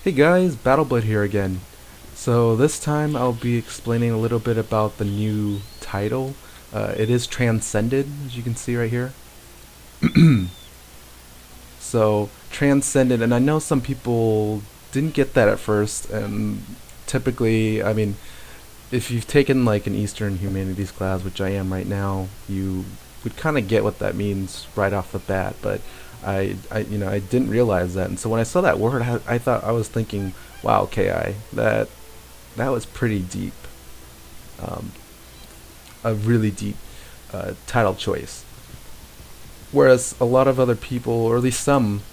Hey guys, Battleblood here again. So this time I'll be explaining a little bit about the new title. It is Transcended, as you can see right here. So Transcended, and I know some people didn't get that at first, and typically, I mean, if you've taken like an Eastern Humanities class, which I am right now, you would kind of get what that means right off the bat. But I didn't realize that, and so when I saw that word, I thought I was thinking, wow, Ki, that was pretty deep, um, a really deep title choice. Whereas a lot of other people, or at least some,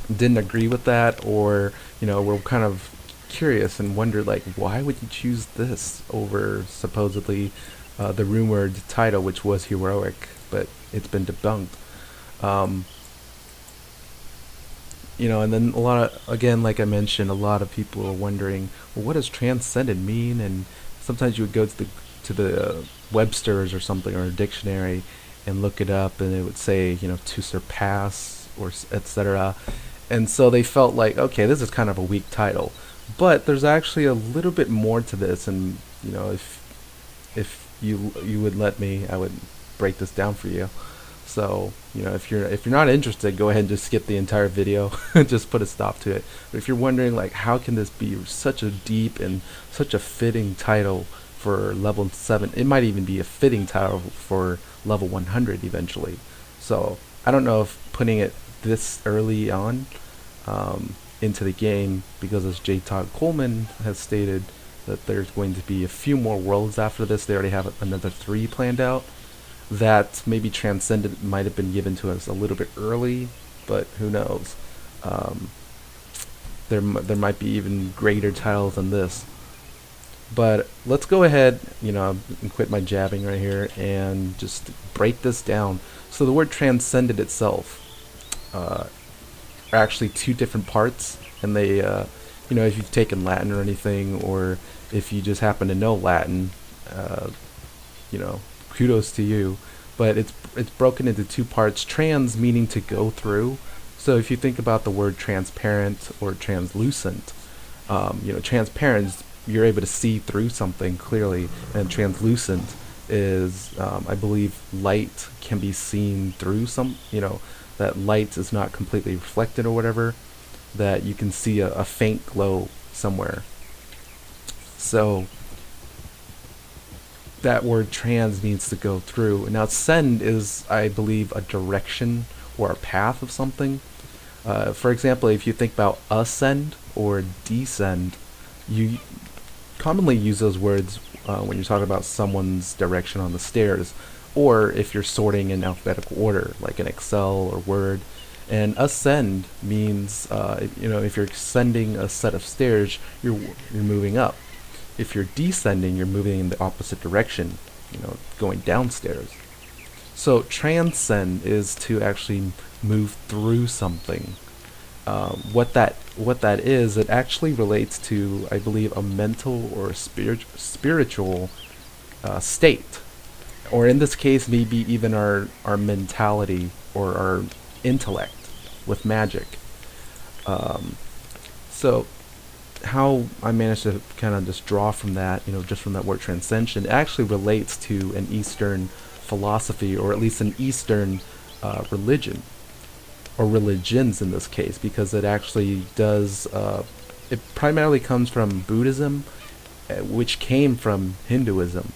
didn't agree with that, or were kind of curious and wondered like, why would you choose this over supposedly the rumored title, which was heroic, but it's been debunked. Um, and then a lot of, again, like I mentioned, a lot of people are wondering, well, what does transcended mean? And sometimes you would go to the Webster's or something, or a dictionary, and look it up, and it would say, to surpass, or etc. And so they felt like, okay, this is kind of a weak title, but there's actually a little bit more to this, and if you would let me, I would break this down for you. So, if you're not interested, go ahead and just skip the entire video. Just put a stop to it. But if you're wondering like, how can this be such a deep and such a fitting title for level 7, it might even be a fitting title for level 100 eventually. So I don't know if putting it this early on into the game, because as J. Todd Coleman has stated, that there's going to be a few more worlds after this. They already have another 3 planned out. That maybe Transcendent might have been given to us a little bit early, but who knows? Um, there might be even greater titles than this. But let's go ahead, and quit my jabbing right here and just break this down. So the word transcended itself are actually 2 different parts, and they, if you've taken Latin or anything, or if you just happen to know Latin, uh, kudos to you. But it's broken into 2 parts. Trans meaning to go through. So if you think about the word transparent or translucent, transparent, you're able to see through something clearly, and translucent is, I believe, light can be seen through some, that light is not completely reflected or whatever, that you can see a faint glow somewhere. So that word trans means to go through. Now send is, I believe, a direction or a path of something. For example, if you think about ascend or descend, you commonly use those words when you're talking about someone's direction on the stairs, or if you're sorting in alphabetical order, like in Excel or Word. And ascend means, if you're ascending a set of stairs, you're moving up. If you're descending, you're moving in the opposite direction, going downstairs. So transcend is to actually move through something. What that is, it actually relates to, I believe, a mental or a spiritual state, or in this case, maybe even our mentality or our intellect with magic. So how I managed to kind of just draw from that, just from that word transcension, it actually relates to an Eastern philosophy, or at least an Eastern religion, or religions in this case, because it actually does, it primarily comes from Buddhism, which came from Hinduism.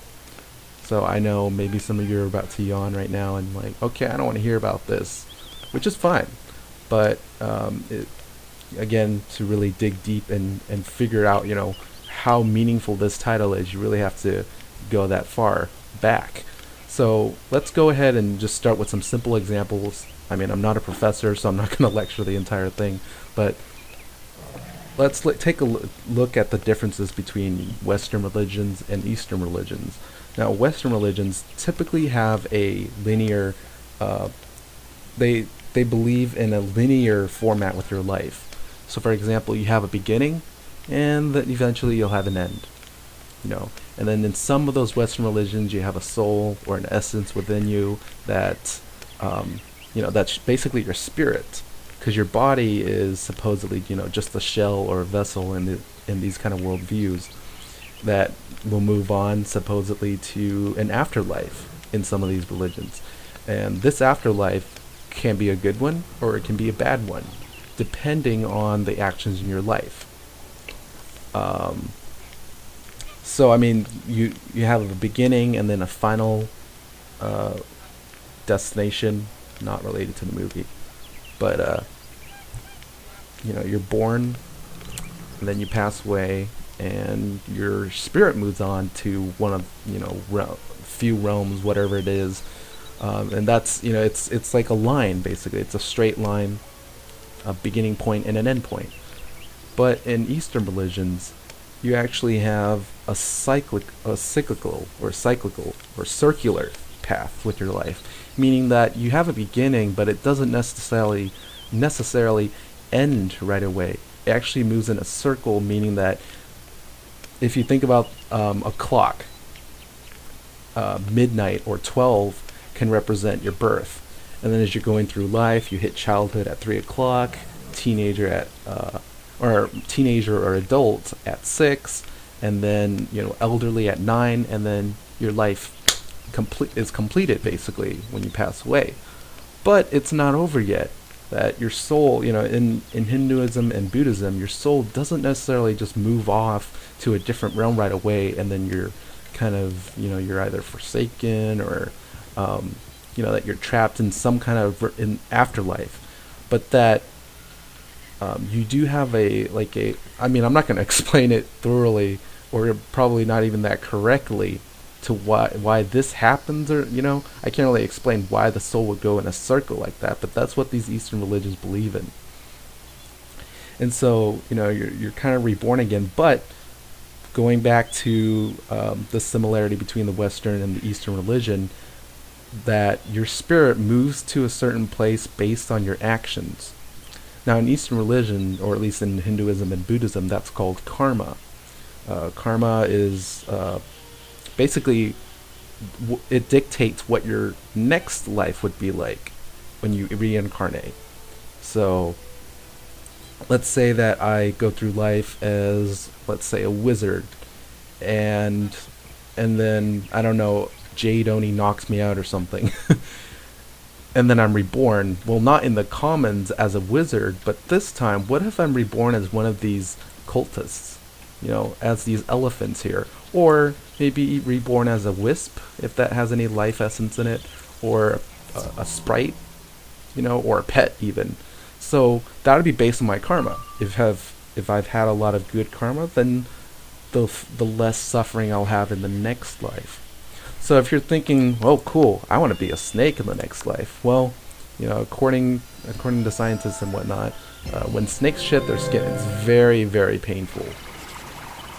So I know maybe some of you are about to yawn right now and like, okay, I don't want to hear about this, which is fine. But again, to really dig deep and figure out, how meaningful this title is, you really have to go that far back. So let's go ahead and just start with some simple examples. I mean, I'm not a professor, so I'm not going to lecture the entire thing, but let's take a look at the differences between Western religions and Eastern religions. Now, Western religions typically have a linear, they believe in a linear format with your life. So for example, you have a beginning, and that eventually you'll have an end. And then in some of those Western religions, you have a soul or an essence within you that, that's basically your spirit. because your body is supposedly, just a shell or a vessel in these kind of worldviews that will move on supposedly to an afterlife in some of these religions. And this afterlife can be a good one or it can be a bad one, depending on the actions in your life. So I mean, you have a beginning and then a final destination, not related to the movie, but you're born, and then you pass away, and your spirit moves on to one of few realms, whatever it is, and that's it's like a line basically. It's a straight line, a beginning point and an end point. But in Eastern religions, you actually have a cyclical or circular path with your life, meaning that you have a beginning, but it doesn't necessarily end right away. It actually moves in a circle, meaning that if you think about a clock, midnight or 12 can represent your birth, and then as you're going through life, you hit childhood at 3 o'clock, teenager or adult at 6, and then elderly at 9, and then your life is completed basically when you pass away. But it's not over yet. That your soul, in Hinduism and Buddhism, your soul doesn't necessarily just move off to a different realm right away, and then you're kind of, you're either forsaken or, that you're trapped in some kind of afterlife. But that you do have I'm not going to explain it thoroughly, or probably not even that correctly, to why this happens, or I can't really explain why the soul would go in a circle like that, but that's what these Eastern religions believe in. And so you're kind of reborn again. But going back to the similarity between the Western and the Eastern religion, that your spirit moves to a certain place based on your actions. Now in Eastern religion, or at least in Hinduism and Buddhism, that's called karma. Karma is basically, it dictates what your next life would be like when you reincarnate. So let's say that I go through life as, let's say, a wizard, and then, I don't know, Jade Oni knocks me out or something. And then I'm reborn. Well, not in the commons as a wizard, but this time, what if I'm reborn as one of these cultists? As these elephants here. Or maybe reborn as a wisp, if that has any life essence in it, or a sprite, or a pet even. So that would be based on my karma. If I've had a lot of good karma, then the less suffering I'll have in the next life. So if you're thinking, oh cool, I want to be a snake in the next life, well, according to scientists and whatnot, when snakes shed their skin, it's very, very painful.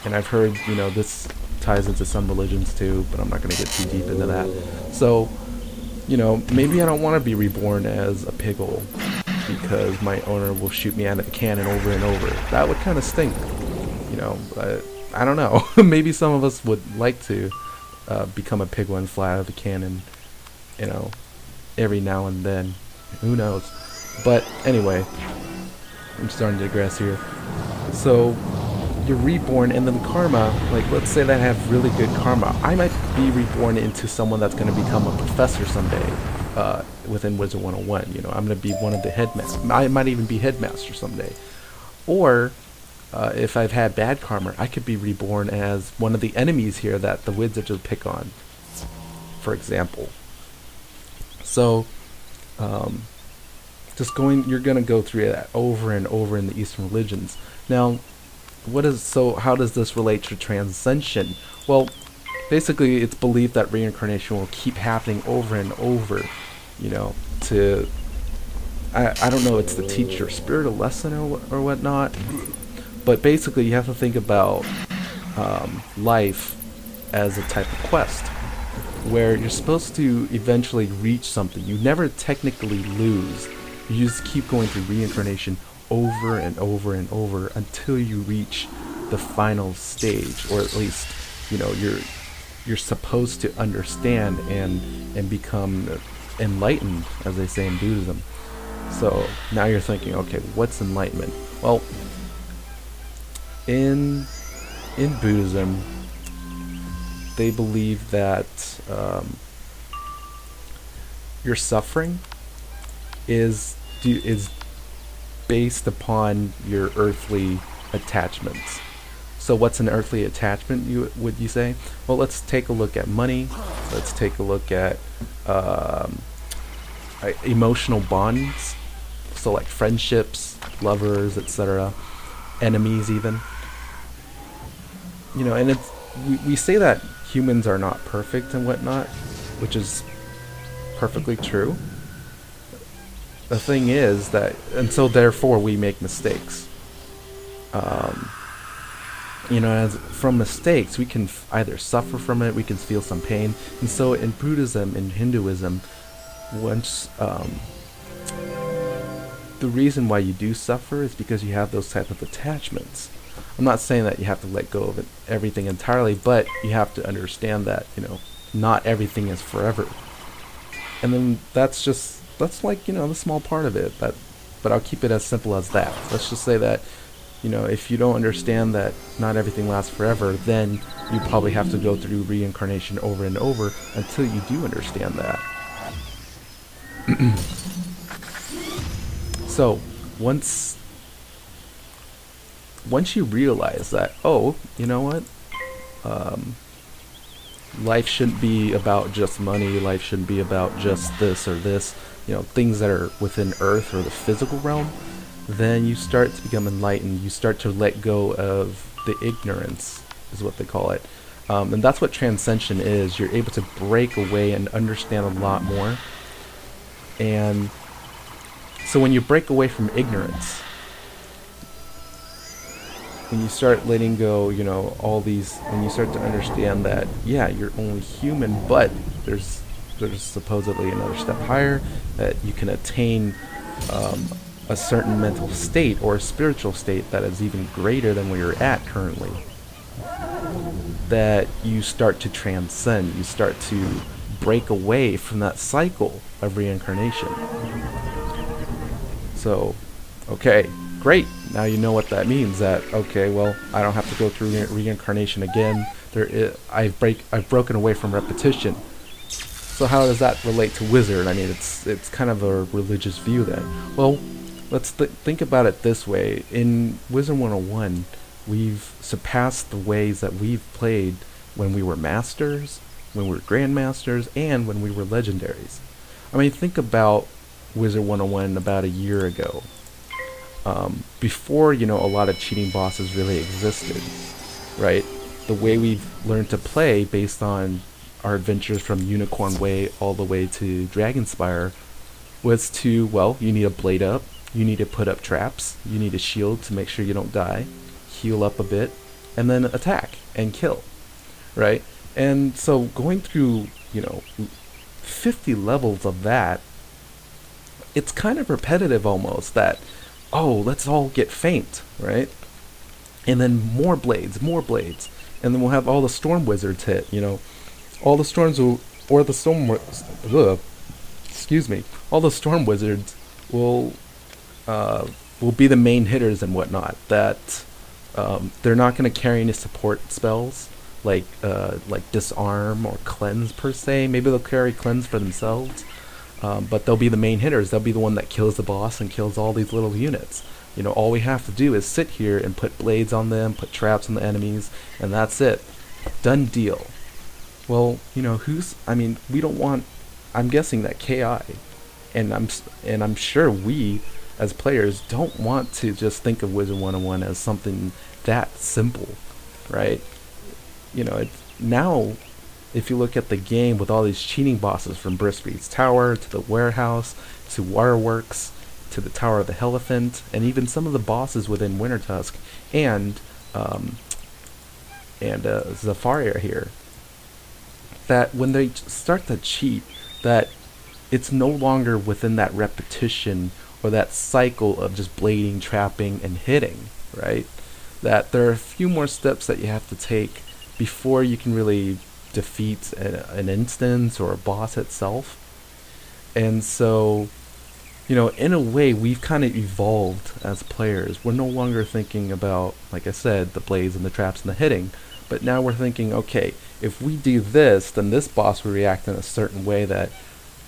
And I've heard, this ties into some religions too, but I'm not going to get too deep into that. So, maybe I don't want to be reborn as a piggle, because my owner will shoot me out of the cannon over and over. That would kind of stink, I don't know. Maybe some of us would like to become a piggle and fly out of the cannon, every now and then. Who knows? But anyway, I'm starting to digress here. So you're reborn, and then karma, like let's say that I have really good karma, I might be reborn into someone that's going to become a professor someday within Wizard101. I'm going to be one of the headmasters. I might even be headmaster someday. Or if I've had bad karma, I could be reborn as one of the enemies here that the wizards will pick on, for example. So you're going to go through that over and over in the Eastern religions. Now, how does this relate to transcension? Well, basically it's believed that reincarnation will keep happening over and over, I don't know, it's to teach your spirit a lesson or whatnot, but basically you have to think about life as a type of quest, where you're supposed to eventually reach something. You never technically lose. You just keep going through reincarnation over and over and over until you reach the final stage, or at least you're supposed to understand and become enlightened, as they say in Buddhism. So now you're thinking, okay, what's enlightenment? Well, in Buddhism, they believe that your suffering is based upon your earthly attachments. So what's an earthly attachment, would you say? Well, let's take a look at money. Let's take a look at emotional bonds. So like friendships, lovers, etc., enemies even. You know, and we say that humans are not perfect and whatnot, which is perfectly true. The thing is that, and so therefore we make mistakes. You know, as from mistakes, we can either suffer from it, we can feel some pain. And so in Buddhism, in Hinduism, once the reason why you do suffer is because you have those type of attachments. I'm not saying that you have to let go of it, everything entirely, but you have to understand that, you know, not everything is forever. And then that's like, you know, the small part of it. But I'll keep it as simple as that. Let's just say that, you know, if you don't understand that not everything lasts forever, then you probably have to go through reincarnation over and over until you do understand that. So once you realize that, oh, you know what, life shouldn't be about just money, life shouldn't be about just this or this, you know, things that are within earth or the physical realm, then you start to become enlightened. You start to let go of the ignorance, is what they call it. And that's what transcension is. You're able to break away and understand a lot more. And so when you break away from ignorance, when you start letting go, you know, all these, when you start to understand that, yeah, you're only human, but there's supposedly another step higher, that you can attain a certain mental state or a spiritual state that is even greater than where you're at currently, that you start to transcend, you start to break away from that cycle of reincarnation. So, okay, great. Now you know what that means. That, okay, well, I don't have to go through reincarnation again. I've broken away from repetition. So how does that relate to Wizard? I mean, it's kind of a religious view then. Well, let's think about it this way. In Wizard101, we've surpassed the ways that we've played when we were masters, when we were grandmasters, and when we were legendaries. I mean, think about Wizard101 about a year ago. Before, you know, a lot of cheating bosses really existed, right? The way we've learned to play based on our adventures from Unicorn Way all the way to Dragonspire was to, well, you need a blade up, you need to put up traps, you need a shield to make sure you don't die, heal up a bit, and then attack and kill, right? And so going through, you know, 50 levels of that, it's kind of repetitive almost, that, oh, let's all get faint, right? And then more blades, and then we'll have all the storm wizards hit, you know. All the storms will, or the storm, all the storm wizards will be the main hitters and whatnot. That they're not going to carry any support spells like disarm or cleanse per se. Maybe they'll carry cleanse for themselves, but they'll be the main hitters. They'll be the one that kills the boss and kills all these little units. You know, all we have to do is sit here and put blades on them, put traps on the enemies, and that's it. Done deal. Well, you know, we don't want, I'm guessing that KI, and I'm sure we as players don't want to just think of Wizard101 as something that simple, right? You know, now if you look at the game with all these cheating bosses, from Briskbeat's Tower to the Warehouse to Waterworks to the Tower of the Elephant, and even some of the bosses within Wintertusk and Zafaria here, that when they start to cheat, that it's no longer within that repetition or that cycle of just blading, trapping, and hitting, right? That there are a few more steps that you have to take before you can really defeat an instance or a boss itself. And so, in a way, we've kind of evolved as players. We're no longer thinking about, like I said, the blades and the traps and the hitting, but now we're thinking, okay, if we do this, then this boss will react in a certain way that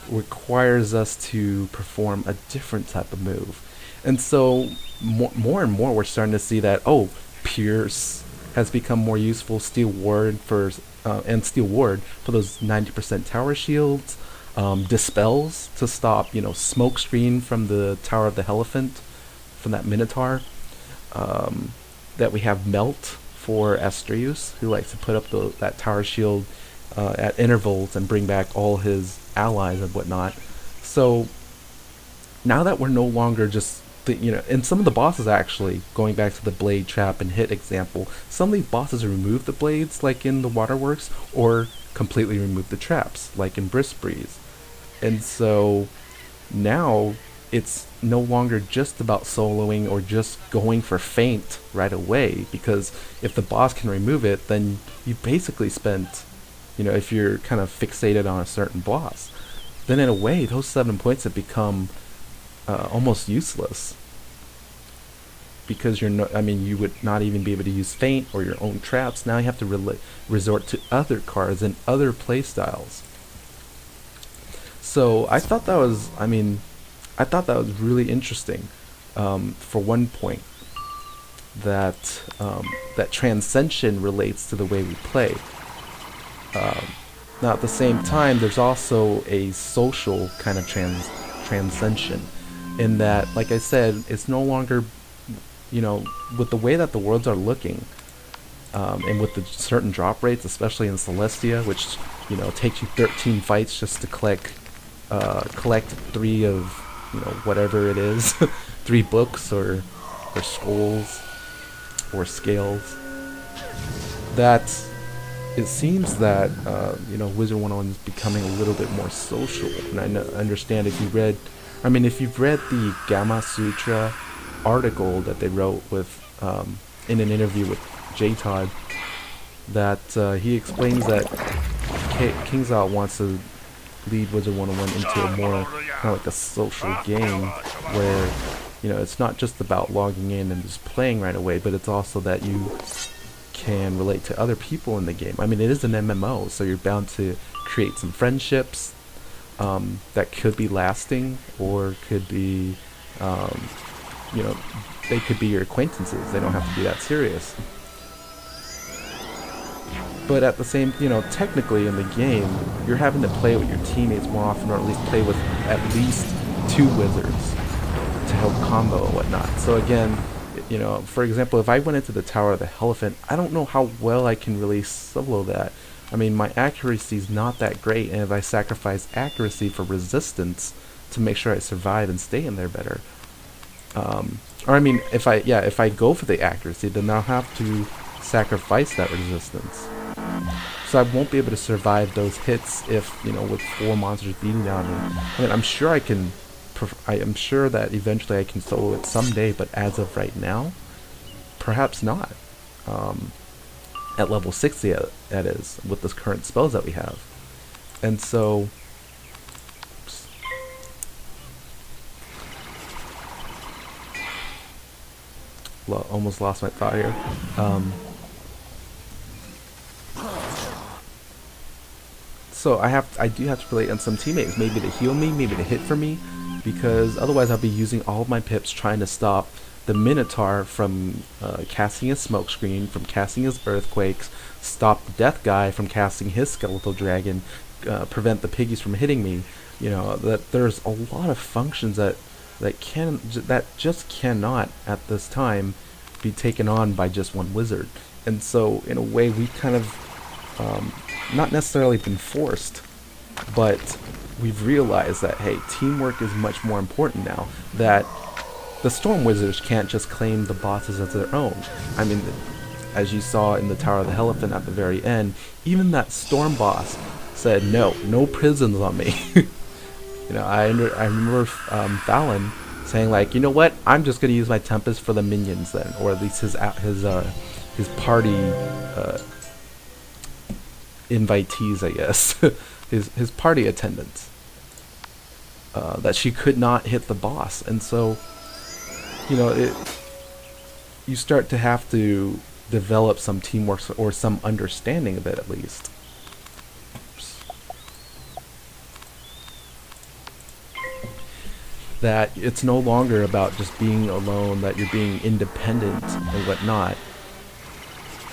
requires us to perform a different type of move. And so, more and more, we're starting to see that, oh, Pierce has become more useful, Steel Ward and Steel Ward for those 90% tower shields. Dispels to stop, smoke screen from the Tower of the Elephant, from that Minotaur. That we have Melt for Astrius, who likes to put up that tower shield at intervals and bring back all his allies and whatnot. So now that we're no longer just and some of the bosses, actually, going back to the blade trap and hit example, some of these bosses remove the blades, like in the Waterworks, or completely remove the traps, like in Brisk Breeze. And so now it's no longer just about soloing or just going for feint right away, because if the boss can remove it, then you basically spent, if you're kind of fixated on a certain boss, then in a way those 7 points have become almost useless, because you would not even be able to use feint or your own traps. Now you have to resort to other cards and other playstyles. So I thought that was, really interesting. For one point, that Transcended relates to the way we play. Now at the same time, there's also a social kind of transcension, in that, like I said, it's no longer, with the way that the worlds are looking, and with the certain drop rates, especially in Celestia, which takes you 13 fights just to collect 3 of whatever it is, 3 books or scrolls or scales. That it seems that Wizard101 is becoming a little bit more social. And I understand if you've read the Gamma Sutra article that they wrote with in an interview with J Todd, that he explains that KingsOut wants to lead Wizard101 into a more kind of like a social game, where it's not just about logging in and just playing right away, but it's also that you can relate to other people in the game. It is an MMO, so you're bound to create some friendships that could be lasting, or could be they could be your acquaintances. They don't have to be that serious. But at the same, technically in the game, you're having to play with your teammates more often, or at least play with at least 2 wizards to help combo and whatnot. So again, for example, if I went into the Tower of the Elephant, I don't know how well I can really solo that. My accuracy is not that great, and if I sacrifice accuracy for resistance to make sure I survive and stay in there better, if I go for the accuracy, then I'll have to sacrifice that resistance. So I won't be able to survive those hits if, with 4 monsters beating down me. I'm sure I can. I am sure that eventually I can solo it someday, but as of right now, perhaps not. At level 60, that is, with the current spells that we have. And so, almost lost my thought here. So I do have to relate on some teammates, maybe to heal me, maybe to hit for me, because otherwise I'll be using all of my pips trying to stop the Minotaur from casting his smokescreen, from casting his earthquakes, stop the death guy from casting his skeletal dragon, prevent the piggies from hitting me. That there's a lot of functions that just cannot at this time be taken on by just one wizard. And so in a way, we kind of not necessarily been forced, but we've realized that, hey, teamwork is much more important now, that the Storm Wizards can't just claim the bosses as their own. As you saw in the Tower of the Elephant at the very end, even that Storm boss said, no prisons on me. I remember Fallon saying, like, you know what, I'm just going to use my Tempest for the minions then, or at least his party invitees, I guess. his party attendants. that she could not hit the boss. And so, you start to have to develop some teamwork or some understanding of it at least. That it's no longer about just being alone, that you're being independent and whatnot.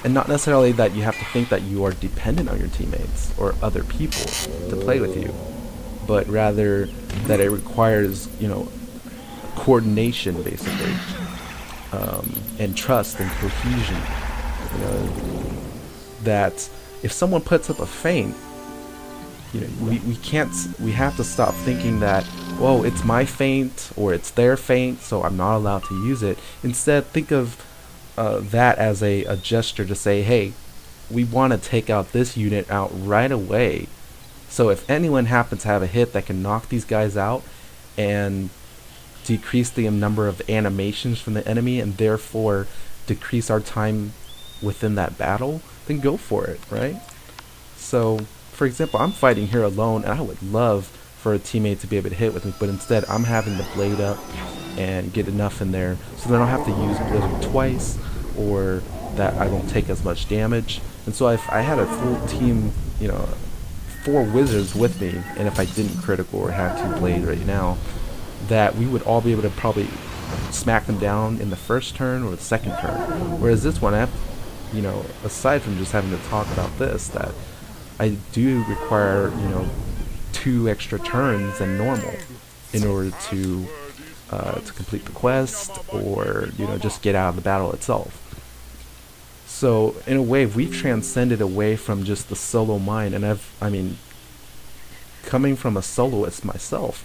And not necessarily that you have to think that you are dependent on your teammates or other people to play with you, but rather that it requires, coordination basically, and trust and cohesion. That if someone puts up a feint, we have to stop thinking that, whoa, it's my feint or it's their feint, so I'm not allowed to use it. Instead, think of that as a gesture to say, hey, we want to take out this unit out right away. So if anyone happens to have a hit that can knock these guys out and decrease the number of animations from the enemy and therefore decrease our time within that battle, then go for it, right? So, for example, I'm fighting here alone, and I would love for a teammate to be able to hit with me, but instead I'm having to blade up and get enough in there so that I don't have to use Blizzard twice, or that I don't take as much damage. And so if I had a full team, 4 wizards with me, and if I didn't critical or had 2 blade right now, that we would all be able to probably smack them down in the first turn or the second turn. Whereas this one, I have, aside from just having to talk about this, that I do require, 2 extra turns than normal in order to complete the quest, or just get out of the battle itself. So in a way, we've transcended away from just the solo mind, and coming from a soloist myself,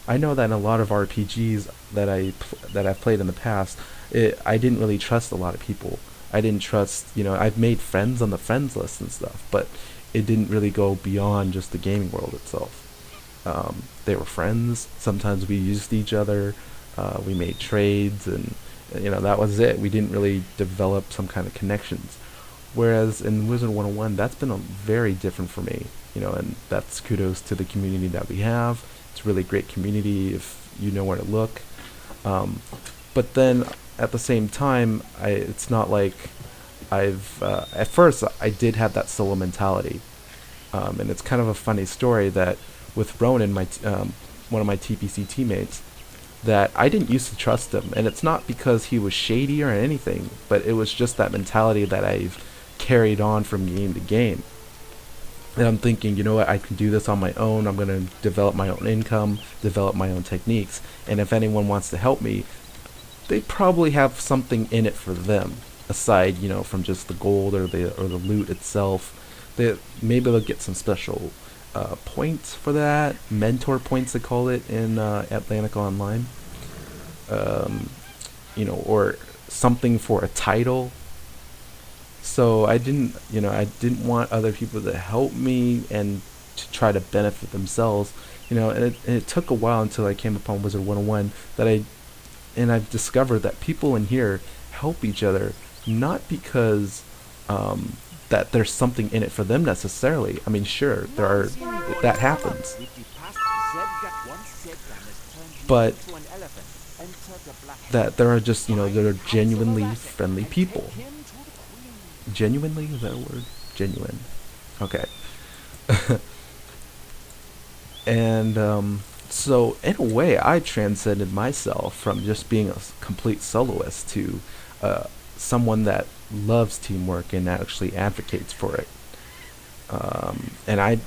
I know that in a lot of RPGs that I've played in the past, I didn't really trust a lot of people. I didn't trust, I've made friends on the friends list and stuff, but it didn't really go beyond just the gaming world itself. They were friends. Sometimes we used each other. We made trades, and that was it. We didn't really develop some kind of connections. Whereas in Wizard101, that's been very different for me. And that's kudos to the community that we have. It's a really great community if you know where to look. But then at the same time, it's not like at first I did have that solo mentality. And it's kind of a funny story that with Ronan, one of my TPC teammates, that I didn't used to trust him, and it's not because he was shady or anything, but it was just that mentality that I've carried on from game to game. And I'm thinking, you know what, I can do this on my own. I'm going to develop my own income, develop my own techniques, and if anyone wants to help me, they probably have something in it for them, aside, from just the gold or the loot itself. Maybe they'll get some special points for that, mentor points they call it in Atlantic Online, or something for a title. So I didn't want other people to help me and to try to benefit themselves, and it took a while until I came upon Wizard101 and I've discovered that people in here help each other, not because that there's something in it for them necessarily. I mean, sure, that happens, but that there are just, there are genuinely friendly people. Genuinely? Is that a word? Genuine. Okay. And so in a way, I transcended myself from just being a complete soloist to someone that loves teamwork and actually advocates for it. And I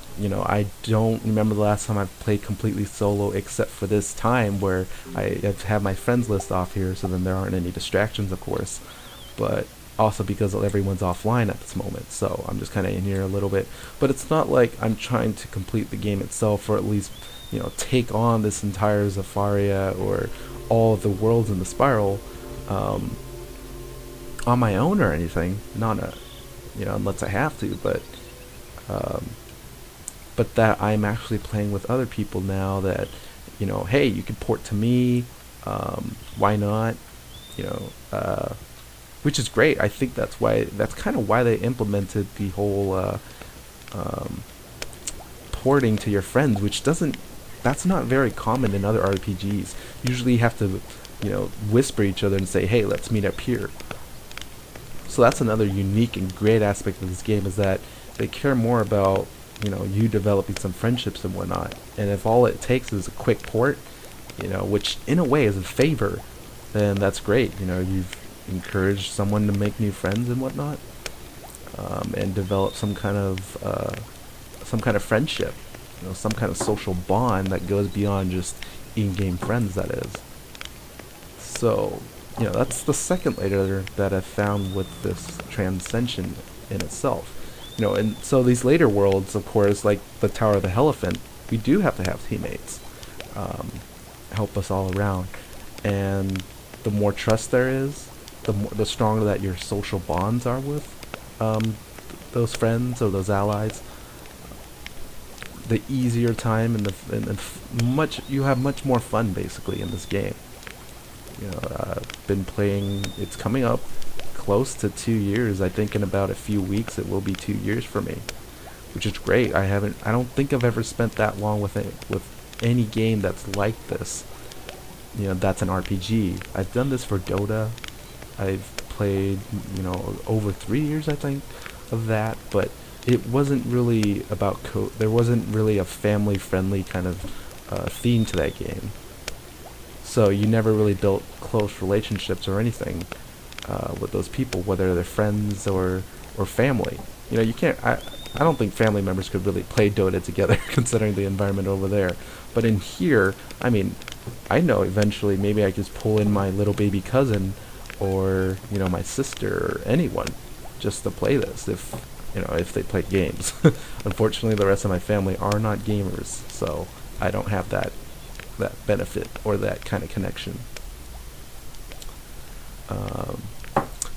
don't remember the last time I've played completely solo, except for this time where I have my friends list off here, so then there aren't any distractions, of course, but also because everyone's offline at this moment, so I'm just kind of in here a little bit. But it's not like I'm trying to complete the game itself, or at least take on this entire Zafaria or all of the worlds in the spiral on my own or anything. Not unless I have to, but that I'm actually playing with other people now that, hey, you can port to me, why not, which is great. I think that's kind of why they implemented the whole porting to your friends, which doesn't that's not very common in other RPGs. Usually you have to, whisper each other and say, hey, let's meet up here. So that's another unique and great aspect of this game, is that they care more about, you developing some friendships and whatnot. And if all it takes is a quick port, which in a way is a favor, then that's great. You've encouraged someone to make new friends and whatnot, and develop some kind of friendship, some kind of social bond that goes beyond just in-game friends, that is. So, that's the second layer that I found with this Transcension in itself. And so these later worlds, of course, like the Tower of the Elephant, we do have to have teammates, help us all around. And the more trust there is, the stronger that your social bonds are with those friends or those allies, the easier time and you have much more fun basically in this game. I've been playing. It's coming up close to 2 years. I think in about a few weeks it will be 2 years for me, which is great. I don't think I've ever spent that long with any game that's like this. That's an RPG. I've done this for Dota. I've played, over 3 years I think of that, but it wasn't really about there wasn't really a family-friendly kind of theme to that game. So you never really built close relationships or anything with those people, whether they're friends or family. You can't. I don't think family members could really play Dota together, considering the environment over there. But in here, I know eventually maybe I could just pull in my little baby cousin, or my sister, or anyone, just to play this if they play games. Unfortunately, the rest of my family are not gamers, so I don't have that benefit or that kind of connection.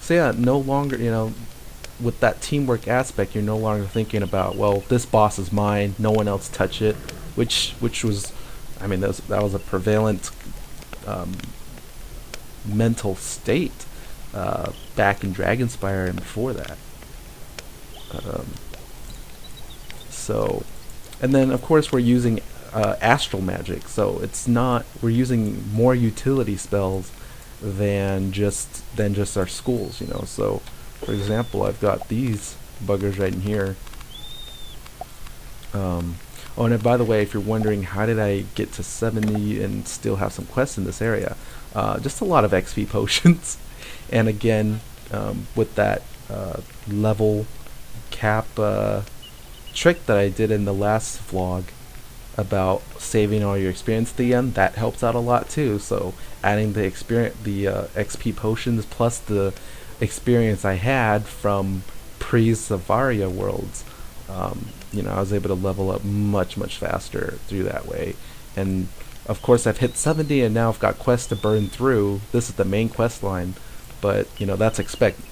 So yeah, no longer, with that teamwork aspect, you're no longer thinking about, well, this boss is mine, no one else touch it, which was, that was a prevalent mental state back in Dragonspire and before that. And then of course we're using astral magic, so we're using more utility spells than just our schools. So for example, I've got these buggers right in here. Oh, and by the way, if you're wondering how did I get to 70 and still have some quests in this area, just a lot of XP potions. And again, with that level cap trick that I did in the last vlog about saving all your experience at the end, that helps out a lot too. So adding the XP potions plus the experience I had from pre-Savaria worlds, I was able to level up much faster through that way. And of course I've hit 70 and now I've got quests to burn through. This is the main quest line, but that's expected.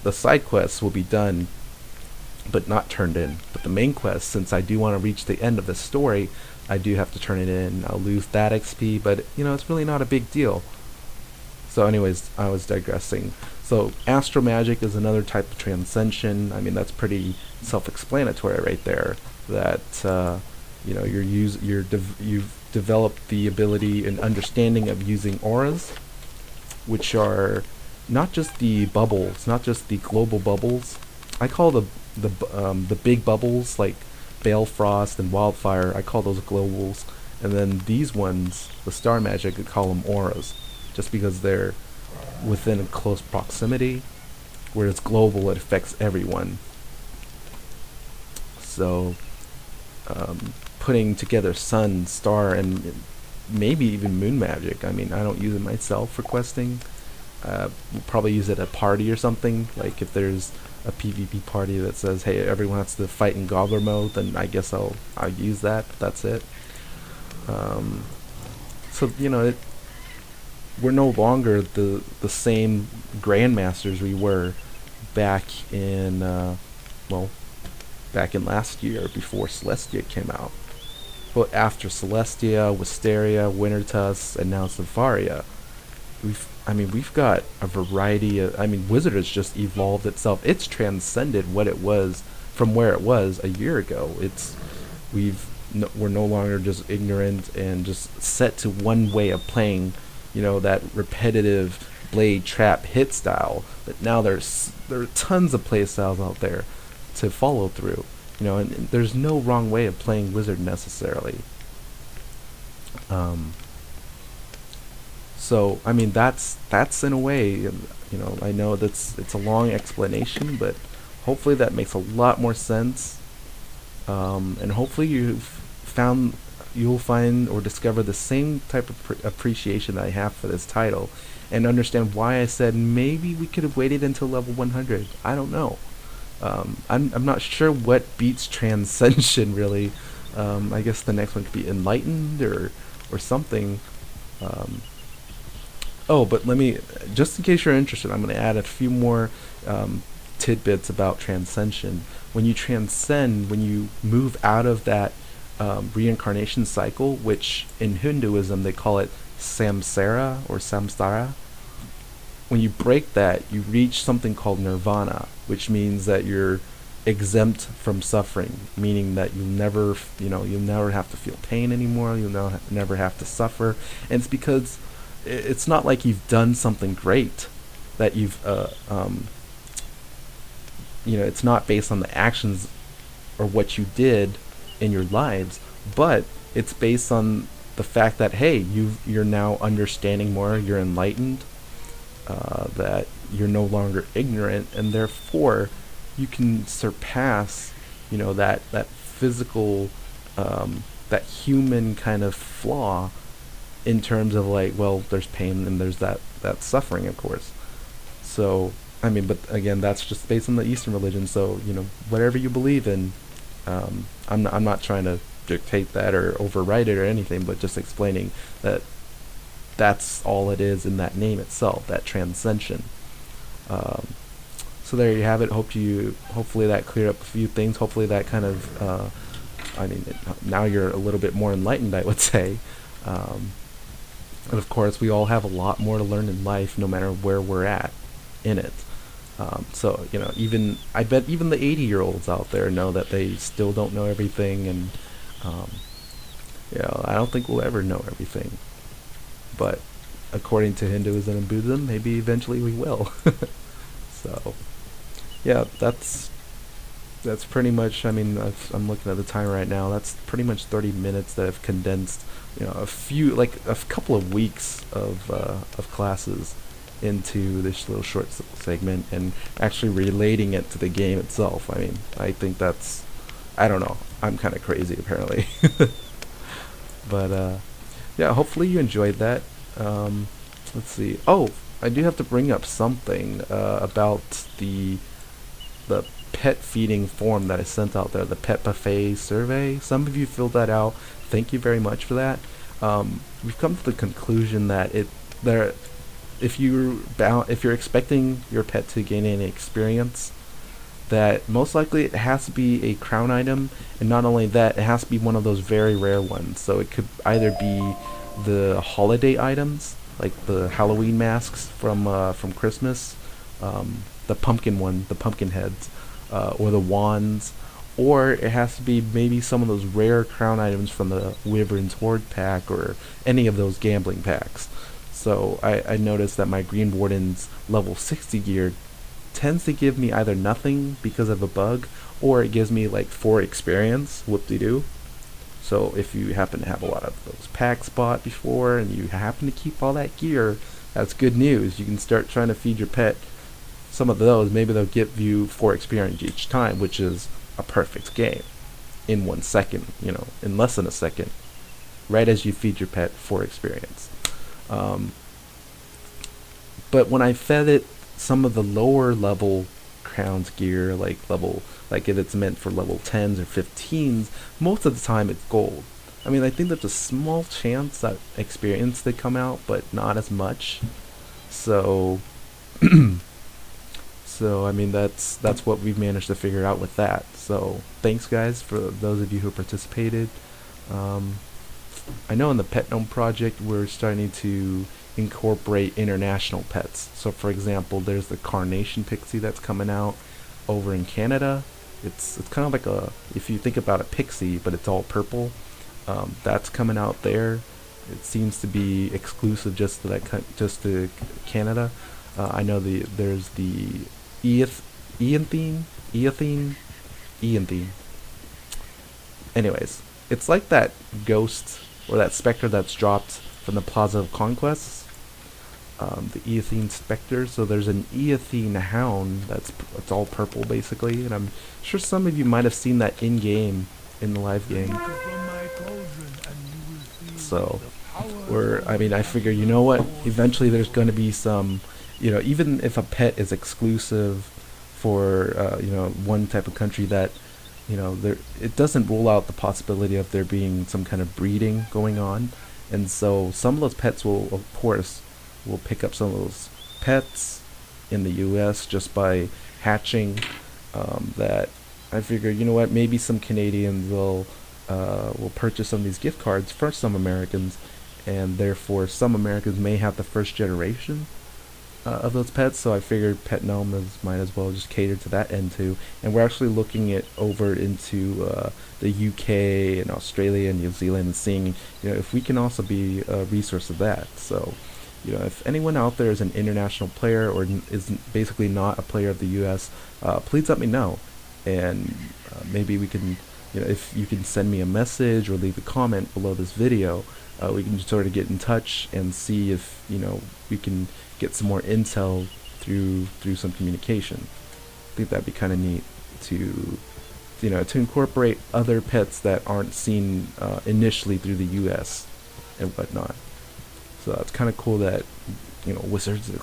The side quests will be done but not turned in. But the main quest, since I do want to reach the end of the story, I do have to turn it in. I'll lose that XP, but it's really not a big deal. So anyways, I was digressing. So astral magic is another type of transcension. That's pretty self-explanatory right there. That you've developed the ability and understanding of using auras, which are not just the bubbles, not just the global bubbles. I call the big bubbles like Balefrost and Wildfire, I call those globals, and then these ones, the star magic, I call them auras, just because they're within close proximity. Whereas global, it affects everyone. So putting together sun, star, and maybe even moon magic. I don't use it myself for questing. We'll probably use it at a party or something. Like if there's a PvP party that says, hey, everyone has to fight in gobbler mode, then I guess I'll use that, but that's it. So we're no longer the same grandmasters we were back in last year before Celestia came out. But after Celestia, Wisteria, Wintertusk, and now Savaria, we've got a variety of, Wizard has just evolved itself. It's transcended what it was from where it was a year ago. We've we're no longer just ignorant and just set to one way of playing, that repetitive blade trap hit style. But now there are tons of play styles out there to follow through. And there's no wrong way of playing Wizard necessarily. So I mean that's in a way, I know it's a long explanation, but hopefully that makes a lot more sense. And hopefully you'll find or discover the same type of appreciation that I have for this title, and understand why I said maybe we could have waited until level 100. I don't know. I'm not sure what beats Transcension really. I guess the next one could be Enlightened or something. Oh, but let me, just in case you're interested, I'm going to add a few more tidbits about Transcension. When you transcend, when you move out of that reincarnation cycle, which in Hinduism they call it samsara or samsara, when you break that, you reach something called nirvana, which means that you're exempt from suffering, meaning that you'll never have to feel pain anymore. You'll never have to suffer, and it's because it's not like you've done something great that you've it's not based on the actions or what you did in your lives, but it's based on the fact that, hey, you're now understanding more, you're enlightened, that you're no longer ignorant, and therefore you can surpass that physical, that human kind of flaw, in terms of like, well, there's pain and there's that suffering, of course. So I mean, but again, that's just based on the Eastern religion. So whatever you believe in, I'm not trying to dictate that or override it or anything, but just explaining that that's all it is in that name itself, that transcension. So there you have it. Hopefully that cleared up a few things. Hopefully that kind of now you're a little bit more enlightened, I would say. And of course, we all have a lot more to learn in life, no matter where we're at in it. So I bet even the 80-year-olds out there know that they still don't know everything, and I don't think we'll ever know everything. But according to Hinduism and Buddhism, maybe eventually we will. So yeah, that's pretty much. I mean, I'm looking at the time right now. That's pretty much 30 minutes that I've condensed, a couple of weeks of classes into this little short segment, and actually relating it to the game itself. I mean, I think that's, I don't know, I'm kind of crazy apparently. But yeah, hopefully you enjoyed that. Let's see. Oh, I do have to bring up something about the pet feeding form that I sent out there, the pet buffet survey. Some of you filled that out. Thank you very much for that. We've come to the conclusion that if you're expecting your pet to gain any experience, that most likely it has to be a crown item, and not only that, it has to be one of those very rare ones. So it could either be the holiday items, like the Halloween masks from Christmas, the pumpkin heads, or the wands, or it has to be maybe some of those rare crown items from the Wyvern's Horde pack, or any of those gambling packs. So I noticed that my Green Warden's level 60 gear tends to give me either nothing because of a bug, or it gives me like 4 experience, whoop-de-doo. So if you happen to have a lot of those packs bought before, and you happen to keep all that gear, that's good news. You can start trying to feed your pet some of those. Maybe they'll give you 4 experience each time, which is a perfect game in 1 second, in less than a second, right as you feed your pet 4 experience. But when I fed it some of the lower level crowns gear, like if it's meant for level 10s or 15s, most of the time it's gold. I mean, I think there's a small chance that experience they come out, but not as much. So so I mean, that's what we've managed to figure out with that. So thanks guys for those of you who participated. I know in the Petnome Project we're starting to incorporate international pets. So for example, there's the Carnation Pixie that's coming out over in Canada. It's kind of like a, if you think about a pixie, but it's all purple. That's coming out there. It seems to be exclusive just to just to Canada. I know there's the Eanthine, Eanthine, Eanthine. Anyways, it's like that ghost or that specter that's dropped from the Plaza of Conquest, the Eothine Spectre. So there's an Eothine Hound that's it's all purple basically, and I'm sure some of you might have seen that in game, in the live game. So, I mean, I figure, you know what? Eventually, there's going to be some, even if a pet is exclusive for one type of country, that there, it doesn't rule out the possibility of there being some kind of breeding going on, and so some of those pets will, of course, will pick up some of those pets in the U.S. just by hatching. That I figure, you know what, maybe some Canadians will purchase some of these gift cards for some Americans, and therefore some Americans may have the first generation of those pets. So I figured Petnome might as well just cater to that end too. And we're actually looking it over into the UK and Australia and New Zealand, and seeing if we can also be a resource of that. So if anyone out there is an international player or is basically not a player of the US, please let me know, and maybe we can, if you can send me a message or leave a comment below this video, we can sort of get in touch and see if we can get some more intel through some communication. I think that'd be kind of neat to to incorporate other pets that aren't seen initially through the US and whatnot. So it's kind of cool that Wizards is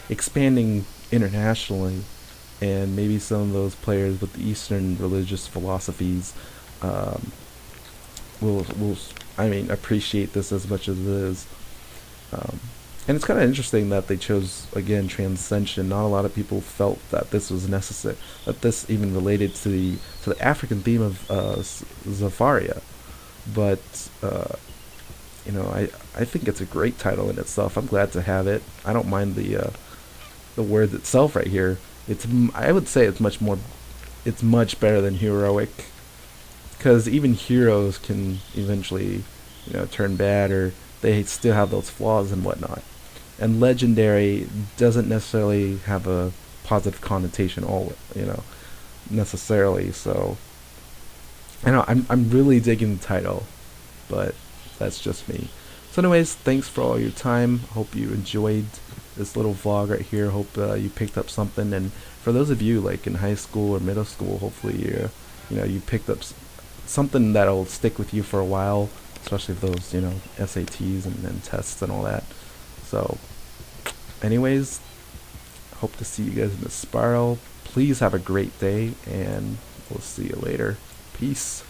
expanding internationally, and maybe some of those players with the Eastern religious philosophies will appreciate this as much as it is. And it's kind of interesting that they chose, again, Transcended. Not a lot of people felt that this was necessary, that this even related to the African theme of Zafaria. But I think it's a great title in itself. I'm glad to have it. I don't mind the word itself right here. I would say it's much better than heroic, because even heroes can eventually turn bad, or they still have those flaws and whatnot. And legendary doesn't necessarily have a positive connotation necessarily. So I'm really digging the title, but that's just me. So anyways, thanks for all your time. Hope you enjoyed this little vlog right here. Hope you picked up something. And for those of you like in high school or middle school, hopefully you picked up something that'll stick with you for a while, especially if those SATs and tests and all that. So anyways, hope to see you guys in the spiral. Please have a great day, and we'll see you later. Peace.